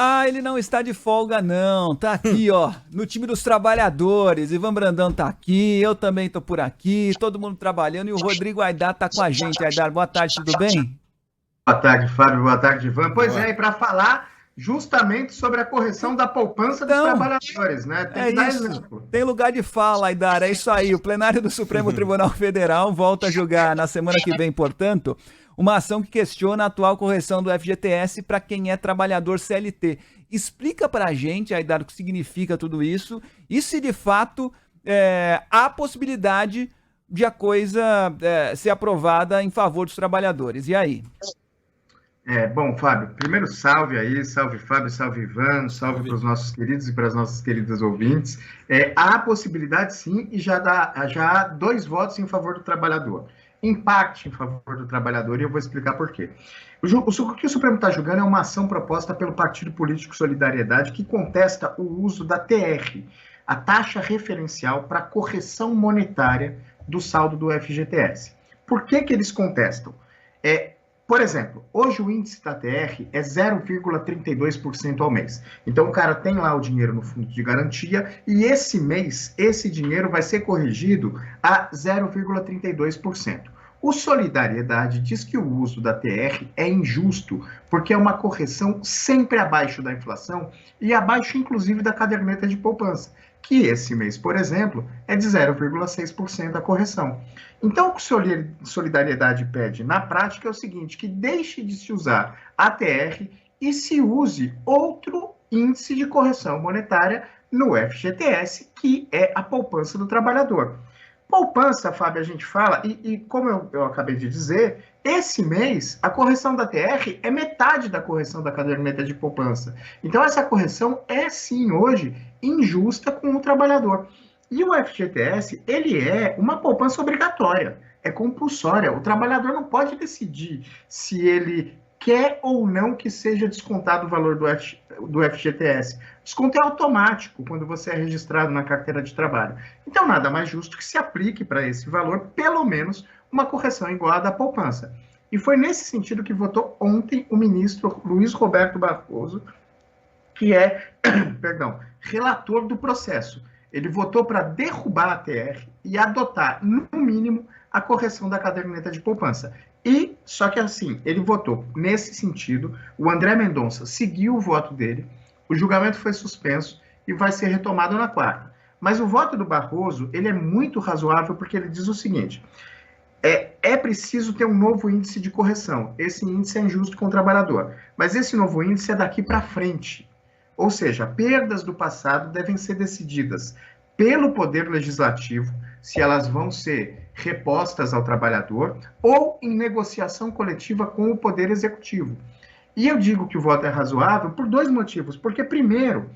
Ah, ele não está de folga, não. Tá aqui, ó, no time dos trabalhadores. Ivan Brandão tá aqui, eu também tô por aqui, todo mundo trabalhando e o Rodrigo Aidar tá com a gente. Aidar, boa tarde, tudo bem? Boa tarde, Fábio. Boa tarde, Ivan. Pois Boa. é, e para falar justamente sobre a correção da poupança dos Então, trabalhadores, né? Tem é que dar isso. exemplo. Tem lugar de fala, Aidar, é isso aí. O plenário do Supremo Tribunal Federal volta a julgar na semana que vem, portanto, uma ação que questiona a atual correção do FGTS para quem é trabalhador CLT. Explica pra gente, Aidar, o que significa tudo isso e se de fato há possibilidade de a coisa ser aprovada em favor dos trabalhadores. E aí? Bom, Fábio, primeiro salve aí, salve Fábio, salve Ivan, salve para Salve. os nossos queridos e para as nossas queridas ouvintes. Há possibilidade sim, e já há dois votos em favor do trabalhador. Empate em favor do trabalhador, e eu vou explicar por quê. O que o Supremo está julgando é uma ação proposta pelo Partido Político Solidariedade que contesta o uso da TR, a taxa referencial para correção monetária do saldo do FGTS. Por que eles contestam? É, por exemplo, hoje o índice da TR é 0,32% ao mês. Então o cara tem lá o dinheiro no fundo de garantia e esse mês esse dinheiro vai ser corrigido a 0,32%. O Solidariedade diz que o uso da TR é injusto, porque é uma correção sempre abaixo da inflação e abaixo, inclusive, da caderneta de poupança, que esse mês, por exemplo, é de 0,6% a correção. Então, o que Solidariedade pede na prática é o seguinte: que deixe de se usar a TR e se use outro índice de correção monetária no FGTS, que é a poupança do trabalhador. Poupança, Fábio, a gente fala, e como eu acabei de dizer, esse mês a correção da TR é metade da correção da caderneta de poupança. Então, essa correção é sim hoje injusta com o trabalhador. E o FGTS, ele é uma poupança obrigatória, é compulsória. O trabalhador não pode decidir se ele quer ou não que seja descontado o valor do FGTS. Desconto é automático quando você é registrado na carteira de trabalho. Então, nada mais justo que se aplique para esse valor, pelo menos, uma correção igual à da poupança. E foi nesse sentido que votou ontem o ministro Luiz Roberto Barroso, que é, perdão, relator do processo. Ele votou para derrubar a TR e adotar, no mínimo, a correção da caderneta de poupança. E, só que assim, ele votou nesse sentido, o André Mendonça seguiu o voto dele, o julgamento foi suspenso e vai ser retomado na quarta. Mas o voto do Barroso, ele é muito razoável porque ele diz o seguinte: é preciso ter um novo índice de correção. Esse índice é injusto com o trabalhador, mas esse novo índice é daqui para frente. Ou seja, perdas do passado devem ser decididas pelo Poder Legislativo, se elas vão ser repostas ao trabalhador, ou em negociação coletiva com o Poder Executivo. E eu digo que o voto é razoável por dois motivos. Porque, primeiro,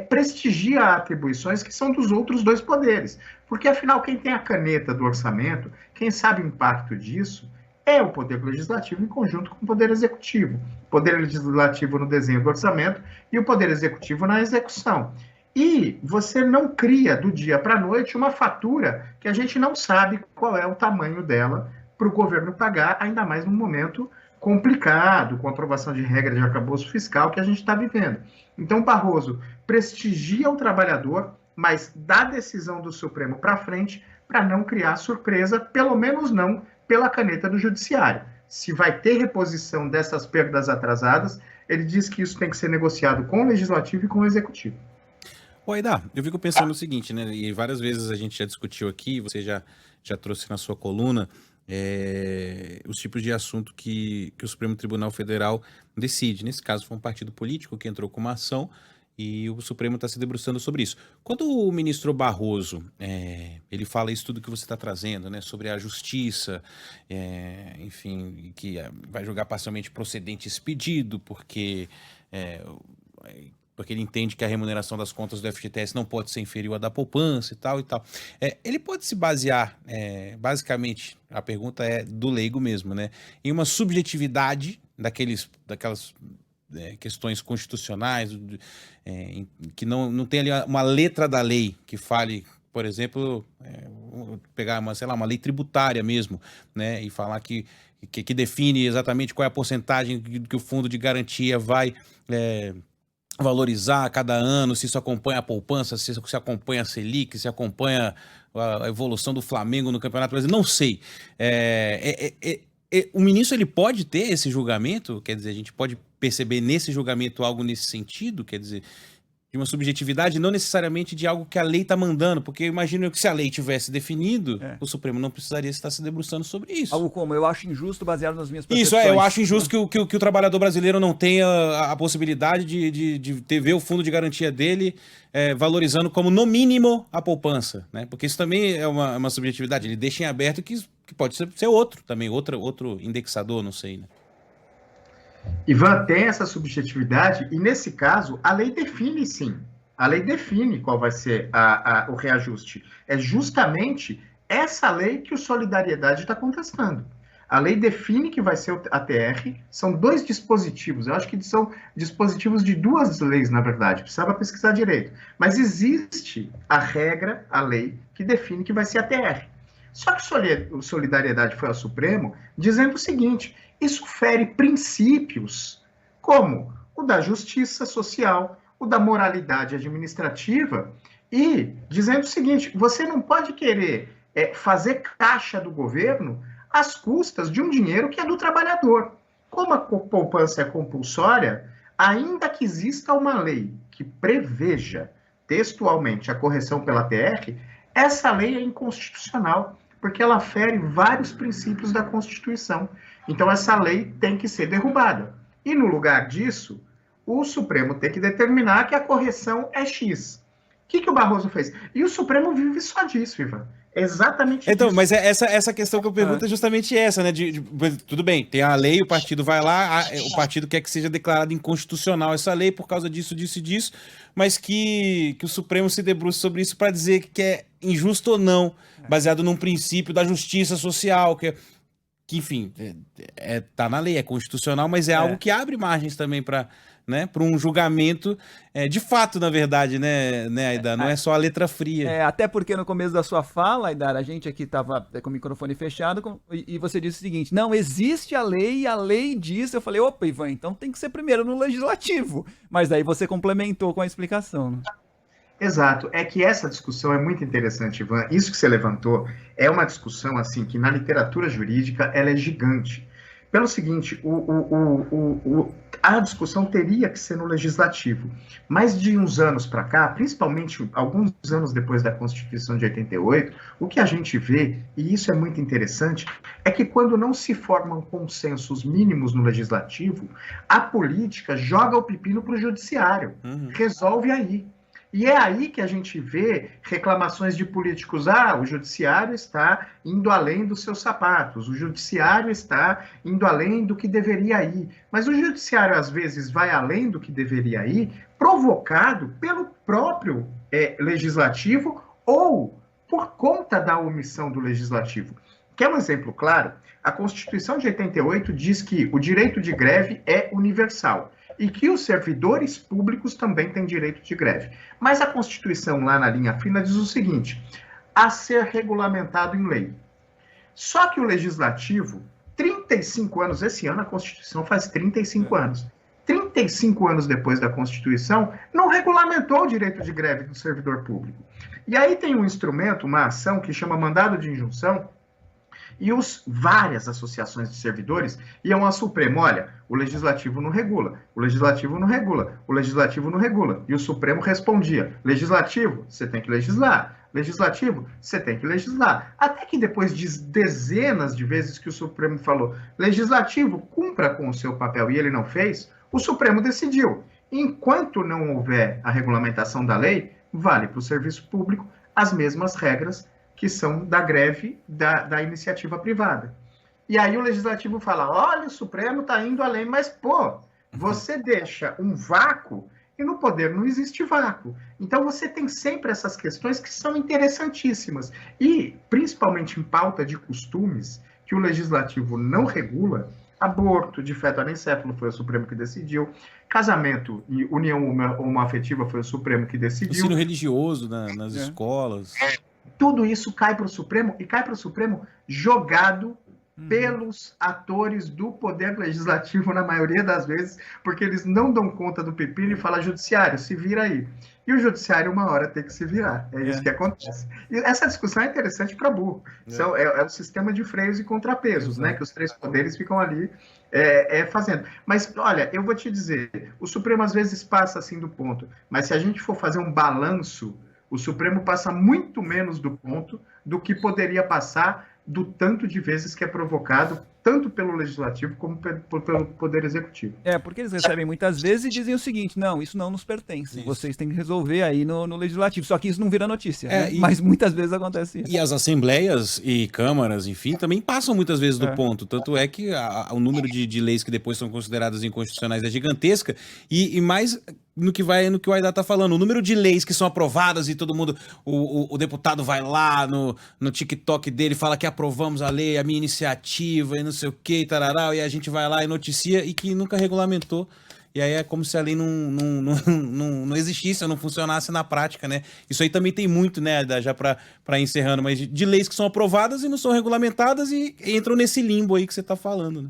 prestigia atribuições que são dos outros dois poderes. Porque, afinal, quem tem a caneta do orçamento, quem sabe o impacto disso, é o Poder Legislativo em conjunto com o Poder Executivo. O Poder Legislativo no desenho do orçamento e o Poder Executivo na execução. E você não cria do dia para a noite uma fatura que a gente não sabe qual é o tamanho dela para o governo pagar, ainda mais num momento complicado, com aprovação de regra de arcabouço fiscal que a gente está vivendo. Então, Barroso prestigia o trabalhador, mas dá decisão do Supremo para frente para não criar surpresa, pelo menos não pela caneta do Judiciário. Se vai ter reposição dessas perdas atrasadas, ele diz que isso tem que ser negociado com o Legislativo e com o Executivo. Ô, Aidar, eu fico pensando no seguinte, né? E várias vezes a gente já discutiu aqui, você já trouxe na sua coluna, os tipos de assunto que o Supremo Tribunal Federal decide. Nesse caso, foi um partido político que entrou com uma ação e o Supremo está se debruçando sobre isso. Quando o ministro Barroso, ele fala isso tudo que você está trazendo, né? Sobre a justiça, enfim, que vai julgar parcialmente procedente esse pedido, porque ele entende que a remuneração das contas do FGTS não pode ser inferior à da poupança e tal e tal. Ele pode se basear, basicamente, a pergunta é do leigo mesmo, né? Em uma subjetividade daquelas questões constitucionais, que não tem ali uma letra da lei que fale, por exemplo, pegar uma lei tributária mesmo, né? E falar que define exatamente qual é a porcentagem que o fundo de garantia vai valorizar a cada ano, se isso acompanha a poupança, se isso acompanha a Selic, se acompanha a evolução do Flamengo no Campeonato Brasileiro, não sei. O ministro ele pode ter esse julgamento, quer dizer, a gente pode perceber nesse julgamento algo nesse sentido, quer dizer, de uma subjetividade, não necessariamente de algo que a lei está mandando, porque eu imagino que se a lei tivesse definido, o Supremo não precisaria estar se debruçando sobre isso. Algo como, eu acho injusto baseado nas minhas percepções. Isso, eu acho injusto que o trabalhador brasileiro não tenha a possibilidade de ver o fundo de garantia dele valorizando como, no mínimo, a poupança, né? Porque isso também é uma subjetividade, ele deixa em aberto que pode ser outro também, outro indexador, não sei, né? Ivan, tem essa subjetividade e, nesse caso, a lei define, sim. A lei define qual vai ser o reajuste. É justamente essa lei que o Solidariedade está contestando. A lei define que vai ser o ATR, são 2 dispositivos, eu acho que são dispositivos de 2 leis, na verdade, precisava pesquisar direito. Mas existe a regra, a lei, que define que vai ser ATR. Só que o Solidariedade foi ao Supremo dizendo o seguinte: isso fere princípios como o da justiça social, o da moralidade administrativa, e dizendo o seguinte: você não pode querer fazer caixa do governo às custas de um dinheiro que é do trabalhador. Como a poupança é compulsória, ainda que exista uma lei que preveja textualmente a correção pela TR, essa lei é inconstitucional, porque ela fere vários princípios da Constituição. Então, essa lei tem que ser derrubada. E, no lugar disso, o Supremo tem que determinar que a correção é X. O que o Barroso fez? E o Supremo vive só disso, Ivan. Exatamente então, isso. Mas essa questão que eu pergunto é justamente essa, né? Tudo bem, tem a lei, o partido vai lá, o partido quer que seja declarada inconstitucional essa lei por causa disso, disso e disso, mas que o Supremo se debruce sobre isso para dizer que é injusto ou não, baseado num princípio da justiça social, que enfim, tá na lei, é constitucional, mas é algo que abre margens também para, né, para um julgamento de fato, na verdade, né, Aidar? Não é só a letra fria. Até porque no começo da sua fala, Aidar, a gente aqui estava com o microfone fechado e você disse o seguinte: não, existe a lei e a lei diz. Eu falei, opa, Ivan, então tem que ser primeiro no legislativo. Mas aí você complementou com a explicação, né? Exato, é que essa discussão é muito interessante, Ivan. Isso que você levantou é uma discussão assim que na literatura jurídica ela é gigante. Pelo seguinte, a discussão teria que ser no legislativo, mas de uns anos para cá, principalmente alguns anos depois da Constituição de 88, o que a gente vê, e isso é muito interessante, é que quando não se formam consensos mínimos no legislativo, a política joga o pepino para o judiciário, resolve aí. E é aí que a gente vê reclamações de políticos: o judiciário está indo além dos seus sapatos, o judiciário está indo além do que deveria ir. Mas o judiciário, às vezes, vai além do que deveria ir, provocado pelo próprio legislativo ou por conta da omissão do legislativo. Quer um exemplo claro? A Constituição de 88 diz que o direito de greve é universal e que os servidores públicos também têm direito de greve. Mas a Constituição, lá na linha fina, diz o seguinte: a ser regulamentado em lei. Só que o Legislativo, 35 anos, esse ano a Constituição faz 35 anos, 35 anos depois da Constituição, não regulamentou o direito de greve do servidor público. E aí tem um instrumento, uma ação que chama mandado de injunção, e várias associações de servidores iam ao Supremo: olha, o Legislativo não regula, o Legislativo não regula, o Legislativo não regula. E o Supremo respondia: Legislativo, você tem que legislar. Legislativo, você tem que legislar. Até que depois de dezenas de vezes que o Supremo falou: Legislativo, cumpra com o seu papel, e ele não fez, o Supremo decidiu: enquanto não houver a regulamentação da lei, vale para o serviço público as mesmas regras que são da greve da iniciativa privada. E aí o Legislativo fala: olha, o Supremo está indo além, mas, você deixa um vácuo, e no poder não existe vácuo. Então você tem sempre essas questões que são interessantíssimas. E, principalmente em pauta de costumes, que o Legislativo não regula: aborto de feto anencefalo foi o Supremo que decidiu, casamento e união homoafetiva foi o Supremo que decidiu. Ensino religioso nas escolas. Tudo isso cai para o Supremo, e cai para o Supremo jogado pelos atores do Poder Legislativo, na maioria das vezes, porque eles não dão conta do pepino e falam, judiciário, se vira aí. E o judiciário, uma hora, tem que se virar. É isso que acontece. E essa discussão é interessante para burro. É o sistema de freios e contrapesos, né? Que os três poderes ficam ali fazendo. Mas, olha, eu vou te dizer, o Supremo às vezes passa assim do ponto, mas se a gente for fazer um balanço, o Supremo passa muito menos do ponto do que poderia passar do tanto de vezes que é provocado, tanto pelo Legislativo como pelo Poder Executivo. Porque eles recebem muitas vezes e dizem o seguinte, não, isso não nos pertence, vocês têm que resolver aí no Legislativo, só que isso não vira notícia, né? Mas muitas vezes acontece isso. E as assembleias e câmaras, enfim, também passam muitas vezes do ponto, tanto é que o número de leis que depois são consideradas inconstitucionais é gigantesca, e mais no que o Aidar está falando, o número de leis que são aprovadas e todo mundo, o deputado vai lá no TikTok dele, fala que aprovamos a lei, a minha iniciativa e não sei o que, tarará, e a gente vai lá e noticia e que nunca regulamentou. E aí é como se a lei não existisse, não funcionasse na prática, né? Isso aí também tem muito, né, já para encerrando, mas de leis que são aprovadas e não são regulamentadas e entram nesse limbo aí que você está falando, né?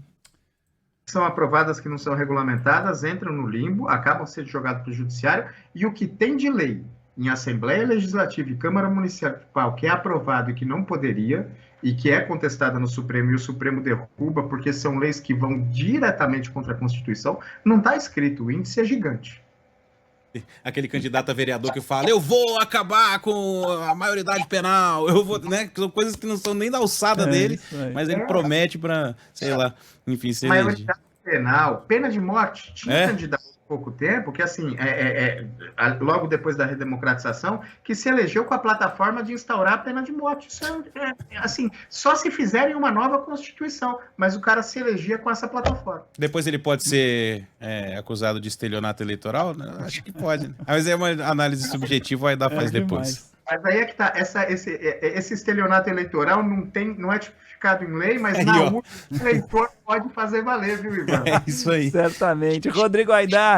São aprovadas que não são regulamentadas, entram no limbo, acabam sendo jogadas para o judiciário, e o que tem de lei em Assembleia Legislativa e Câmara Municipal que é aprovado e que não poderia, e que é contestada no Supremo, e o Supremo derruba, porque são leis que vão diretamente contra a Constituição, não está escrito, o índice é gigante. Aquele candidato a vereador que fala, eu vou acabar com a maioridade penal, eu vou, né? São coisas que não são nem da alçada dele, mas ele promete para, sei lá, enfim, ser maioridade penal, pena de morte, tinha candidato há pouco tempo, que assim, logo depois da redemocratização, que se elegeu com a plataforma de instaurar a pena de morte. Isso assim, só se fizerem uma nova Constituição, mas o cara se elegia com essa plataforma. Depois ele pode ser acusado de estelionato eleitoral? Acho que pode, né? Mas é uma análise subjetiva, vai dar faz depois. Mas aí é que tá, esse estelionato eleitoral não é tipificado em lei, mas o eleitor pode fazer valer, viu, Ivan? É isso aí. Certamente. Rodrigo Aidar.